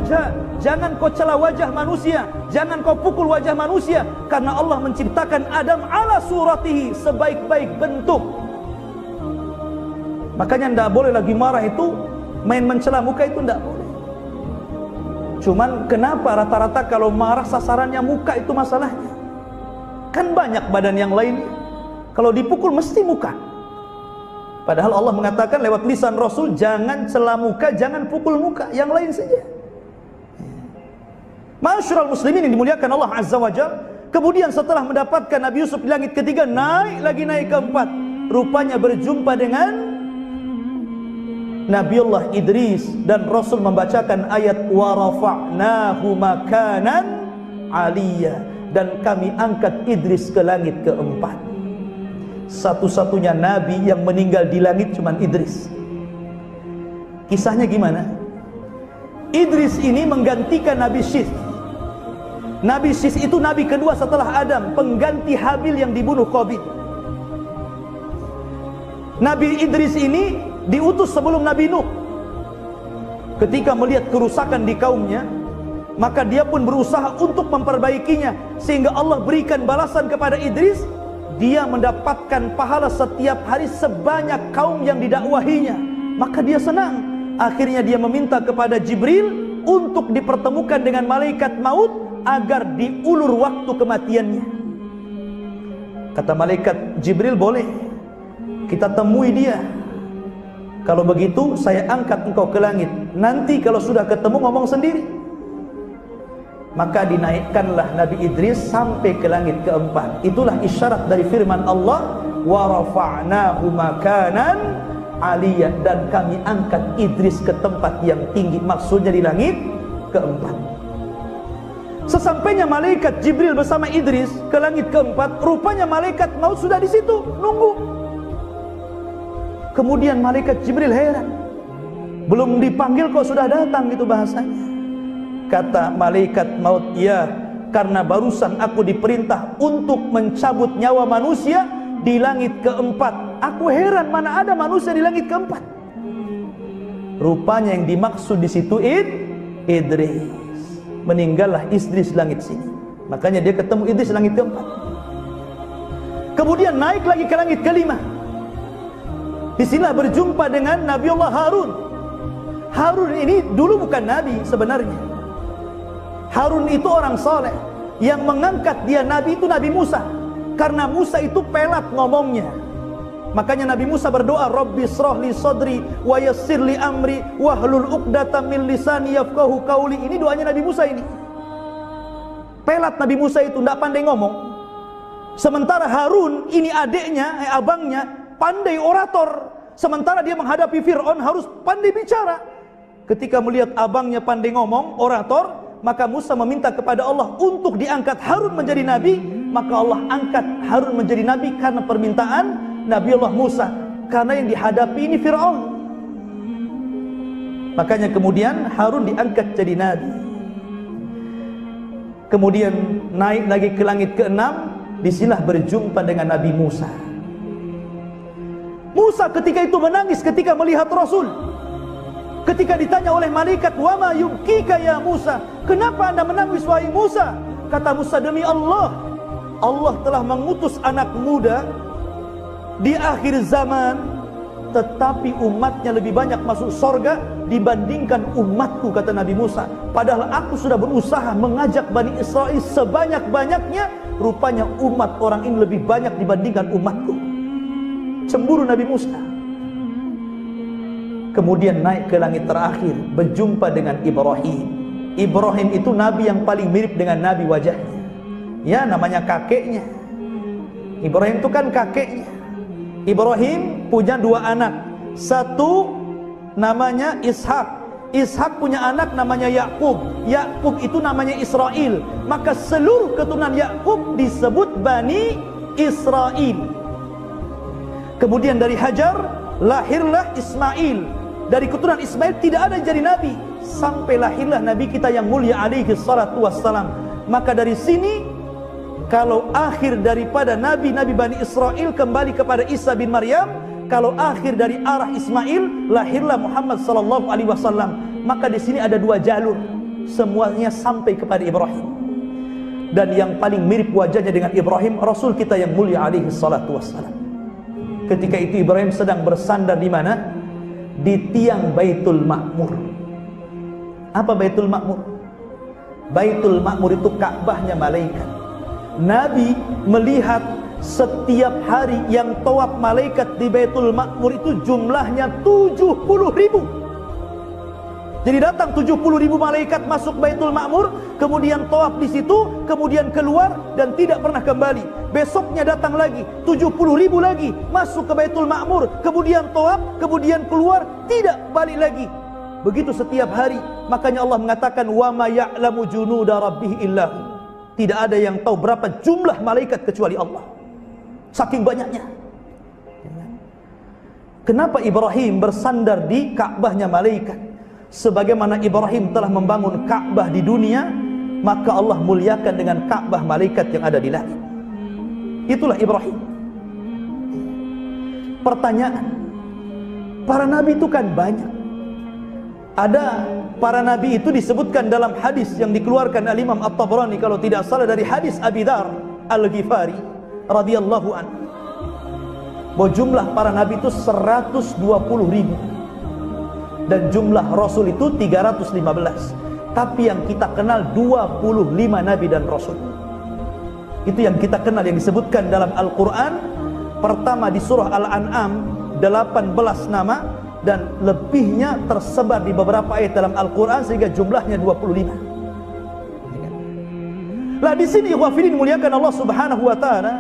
wajah, jangan kau cela wajah manusia, jangan kau pukul wajah manusia, karena Allah menciptakan Adam ala suratihi, sebaik-baik bentuk. Makanya tidak boleh lagi marah itu main mencela muka, itu tidak boleh. Cuman kenapa rata-rata kalau marah sasarannya muka itu masalahnya? Kan banyak badan yang lain, kalau dipukul mesti muka. Padahal Allah mengatakan lewat lisan Rasul, jangan cela muka, jangan pukul muka, yang lain saja. Ma'asyiral muslimin yang dimuliakan Allah Azza wa Jalla. Kemudian setelah mendapatkan Nabi Yusuf di langit ketiga, naik keempat. Rupanya berjumpa dengan Nabiullah Idris, dan Rasul membacakan ayat wa rafa'nahu makanan aliyya, dan kami angkat Idris ke langit keempat. Satu-satunya nabi yang meninggal di langit cuman Idris. Kisahnya gimana? Idris ini menggantikan Nabi Syith. Nabi Syith itu nabi kedua setelah Adam, pengganti Habil yang dibunuh Qabil. Nabi Idris ini diutus sebelum Nabi Nuh. Ketika melihat kerusakan di kaumnya, maka dia pun berusaha untuk memperbaikinya, sehingga Allah berikan balasan kepada Idris. Dia mendapatkan pahala setiap hari sebanyak kaum yang didakwahinya. Maka dia senang. Akhirnya dia meminta kepada Jibril untuk dipertemukan dengan malaikat maut agar diulur waktu kematiannya. Kata malaikat Jibril, boleh, kita temui dia. Kalau begitu saya angkat engkau ke langit. Nanti kalau sudah ketemu ngomong sendiri. Maka dinaikkanlah Nabi Idris sampai ke langit keempat. Itulah isyarat dari firman Allah, wa rafa'nahu makanan aliyah, dan kami angkat Idris ke tempat yang tinggi. Maksudnya di langit keempat. Sesampainya malaikat Jibril bersama Idris ke langit keempat, rupanya malaikat maut sudah di situ nunggu. Kemudian malaikat Jibril heran, belum dipanggil kok sudah datang, gitu bahasanya. Kata malaikat maut, ya, karena barusan aku diperintah untuk mencabut nyawa manusia di langit keempat. Aku heran, mana ada manusia di langit keempat. Rupanya yang dimaksud di situ Idris. Meninggallah Idris langit sini. Makanya dia ketemu Idris langit keempat. Kemudian naik lagi ke langit kelima. Disinilah berjumpa dengan Nabiullah Harun. Harun ini dulu bukan nabi sebenarnya. Harun itu orang saleh. Yang mengangkat dia nabi itu Nabi Musa, karena Musa itu pelat ngomongnya. Makanya Nabi Musa berdoa, Rabbi shrah li sadri wa yassir li amri wahlul 'uqdatam min lisani yafqahu qauli. Ini doanya Nabi Musa ini. Pelat Nabi Musa itu, tidak pandai ngomong. Sementara Harun ini adiknya, abangnya, pandai orator. Sementara dia menghadapi Fir'aun harus pandai bicara. Ketika melihat abangnya pandai ngomong, orator, maka Musa meminta kepada Allah untuk diangkat Harun menjadi nabi. Maka Allah angkat Harun menjadi nabi karena permintaan Nabiullah Musa, karena yang dihadapi ini Fir'aun. Makanya kemudian Harun diangkat jadi nabi. Kemudian naik lagi ke langit keenam. Disinilah berjumpa dengan Nabi Musa. Musa ketika itu menangis ketika melihat Rasul. Ketika ditanya oleh malaikat, wa ma yubkika ya Musa, kenapa anda menangis wahai Musa? Kata Musa, demi Allah, Allah telah mengutus anak muda di akhir zaman, tetapi umatnya lebih banyak masuk surga dibandingkan umatku, kata Nabi Musa. Padahal aku sudah berusaha mengajak Bani Israel sebanyak-banyaknya, rupanya umat orang ini lebih banyak dibandingkan umatku. Cemburu Nabi Musa. Kemudian naik ke langit terakhir, berjumpa dengan Ibrahim. Ibrahim itu nabi yang paling mirip dengan Nabi wajahnya. Ya, namanya kakeknya. Ibrahim itu kan kakeknya. Ibrahim punya dua anak. Satu namanya Ishak. Ishak punya anak namanya Yakub. Yakub itu namanya Israel. Maka seluruh keturunan Yakub disebut Bani Israel. Kemudian dari Hajar lahirlah Ismail. Dari keturunan Ismail tidak ada yang jadi nabi, sampai lahirlah Nabi kita yang mulia alaihi salatu wassalam. Maka dari sini, kalau akhir daripada nabi-nabi Bani Israel kembali kepada Isa bin Maryam, kalau akhir dari arah Ismail lahirlah Muhammad sallallahu alaihi wasallam. Maka di sini ada dua jalur. semuanya sampai kepada Ibrahim. Dan yang paling mirip wajahnya dengan Ibrahim, Rasul kita yang mulia alaihi salatu wassalam. Ketika itu Ibrahim sedang bersandar di mana? Di tiang Baitul Ma'mur. Apa Baitul Ma'mur? Baitul Ma'mur itu Ka'bahnya malaikat. Nabi melihat setiap hari yang tawaf malaikat di Baitul Ma'mur itu jumlahnya 70.000. Jadi datang 70.000 malaikat masuk Baitul Ma'mur, kemudian tawaf di situ, kemudian keluar dan tidak pernah kembali. Besoknya datang lagi 70.000 lagi masuk ke Baitul Ma'mur, kemudian tawaf, kemudian keluar, tidak balik lagi. Begitu setiap hari. Makanya Allah mengatakan wa ma ya'lamu junuda rabbih illahu. Tidak ada yang tahu berapa jumlah malaikat kecuali Allah. Saking banyaknya. Kenapa Ibrahim bersandar di Ka'bahnya malaikat? Sebagaimana Ibrahim telah membangun Ka'bah di dunia, maka Allah muliakan dengan Ka'bah malaikat yang ada di langit. Itulah Ibrahim. Pertanyaan, para nabi itu kan banyak. Ada para nabi itu disebutkan dalam hadis yang dikeluarkan oleh Imam At-Tabrani kalau tidak salah dari hadis Abi Dzar Al-Ghifari radhiyallahu anhu, bahwa jumlah para nabi itu 120.000 dan jumlah rasul itu 315. Tapi yang kita kenal 25 nabi dan rasul. Itu yang kita kenal, yang disebutkan dalam Al-Quran. Pertama di surah Al-An'am 18 nama, dan lebihnya tersebar di beberapa ayat dalam Al-Quran sehingga jumlahnya 25. Lah di sini ikhwafidin muliakan Allah Subhanahu wa taala.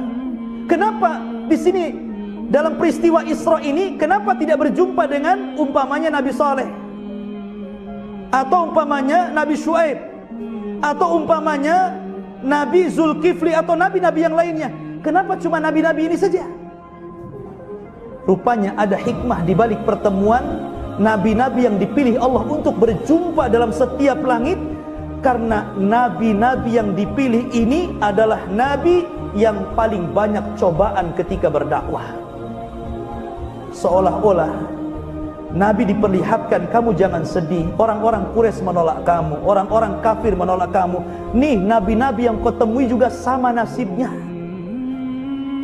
Kenapa di sini dalam peristiwa Isra ini kenapa tidak berjumpa dengan umpamanya Nabi Saleh, atau umpamanya Nabi Syuaib, atau umpamanya Nabi Zulkifli, atau nabi-nabi yang lainnya? Kenapa cuma nabi-nabi ini saja? Rupanya ada hikmah di balik pertemuan nabi-nabi yang dipilih Allah untuk berjumpa dalam setiap langit. Karena nabi-nabi yang dipilih ini adalah nabi yang paling banyak cobaan ketika berdakwah. Seolah-olah Nabi diperlihatkan, kamu jangan sedih, orang-orang Quraisy menolak kamu, orang-orang kafir menolak kamu. Nih nabi-nabi yang kau temui juga sama nasibnya.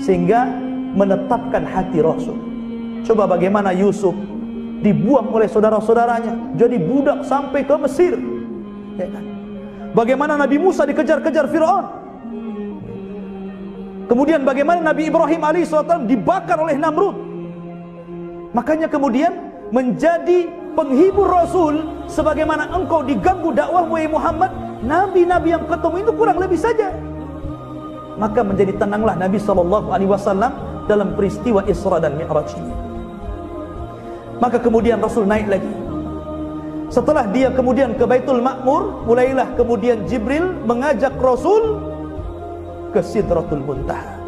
Sehingga menetapkan hati Rasul. Coba bagaimana Yusuf dibuang oleh saudara-saudaranya, jadi budak sampai ke Mesir, ya kan? Bagaimana Nabi Musa dikejar-kejar Fir'aun. Kemudian bagaimana Nabi Ibrahim alaihissalam dibakar oleh Namrud. Makanya kemudian menjadi penghibur Rasul, sebagaimana engkau diganggu dakwah wahai Muhammad, nabi-nabi yang ketemu itu kurang lebih saja. Maka menjadi tenanglah Nabi SAW dalam peristiwa Isra dan Mi'raj ini. Maka kemudian Rasul naik lagi. Setelah dia kemudian ke Baitul Ma'mur, mulailah kemudian Jibril mengajak Rasul ke Sidratul Muntaha.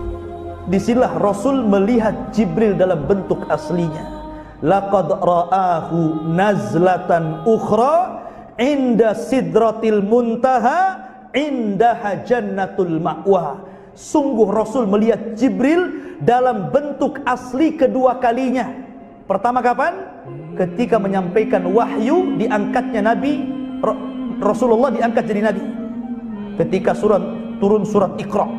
Disinilah Rasul melihat Jibril dalam bentuk aslinya. Laqad ra'ahu nazlatan ukhra inda Sidratil Muntaha indaha jannatul ma'wa. Sungguh Rasul melihat Jibril dalam bentuk asli kedua kalinya. Pertama kapan? Ketika menyampaikan wahyu, diangkatnya Nabi Rasulullah diangkat jadi Nabi. Ketika turun surat Iqra.